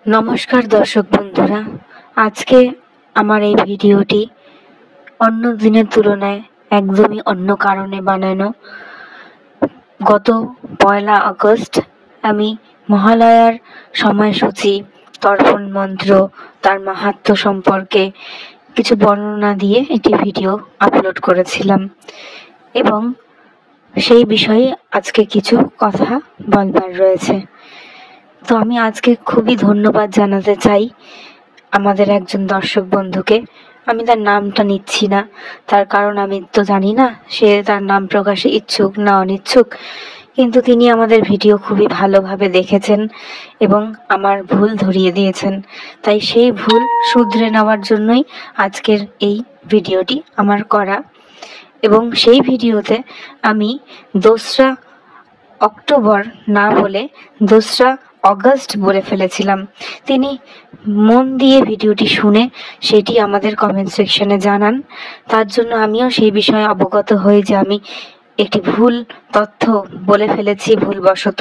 নমস্কার দর্শক বন্ধুরা, আজকে আমার এই ভিডিওটি অন্য দিনের তুলনায় একদমই অন্য কারণে বানানো। গত 1 আগস্ট আমি মহালয়ার সময়সূচি, তর্পণ মন্ত্র, তার মাহাত্ম্য সম্পর্কে কিছু বর্ণনা দিয়ে একটি ভিডিও আপলোড করেছিলাম এবং সেই বিষয়ে আজকে কিছু কথা বলবার রয়েছে। তো আমি আজকে খুবই ধন্যবাদ জানাতে চাই আমাদের একজন দর্শক বন্ধুকে। আমি তার নামটা নিচ্ছি না, তার কারণ আমি তো জানি না সে তার নাম প্রকাশে ইচ্ছুক না অনিচ্ছুক, কিন্তু তিনি আমাদের ভিডিও খুবই ভালোভাবে দেখেছেন এবং আমার ভুল ধরিয়ে দিয়েছেন। তাই সেই ভুল শুধরে নেওয়ার জন্যই আজকের এই ভিডিওটি আমার করা। এবং সেই ভিডিওতে আমি 2রা অক্টোবর না বলে 2রা অগস্ট বলে ফেলেছিলাম। তিনি মন দিয়ে ভিডিওটি শুনে সেটি আমাদের কমেন্ট সেকশনে জানান। তার জন্য আমিও সেই বিষয়ে অবগত হই যে আমি একটি ভুল তথ্য বলে ফেলেছি ভুলবশত।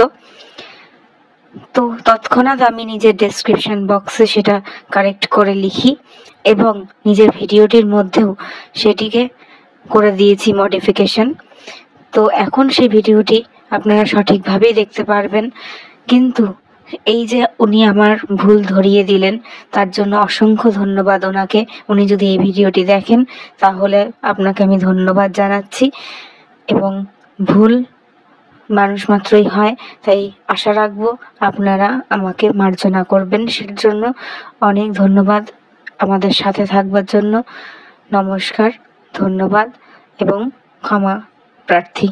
তো তৎক্ষণাৎ আমি নিজের ডেসক্রিপশন বক্সে সেটা কারেক্ট করে লিখি এবং নিজের ভিডিওটির মধ্যেও সেটিকে করে দিয়েছি মডিফিকেশন। তো এখন সেই ভিডিওটি আপনারা সঠিকভাবেই দেখতে পারবেন। কিন্তু এই যে উনি আমার ভুল ধরিয়ে দিলেন, তার জন্য অসংখ্য ধন্যবাদ ওনাকে। উনি যদি এই ভিডিওটি দেখেন তাহলে আপনাকে আমি ধন্যবাদ জানাচ্ছি। এবং ভুল মানুষ মাত্রই হয়, তাই আশা রাখবো আপনারা আমাকে মার্জনা করবেন। সেজন্য অনেক ধন্যবাদ আমাদের সাথে থাকবার জন্য। নমস্কার, ধন্যবাদ এবং ক্ষমা প্রার্থী।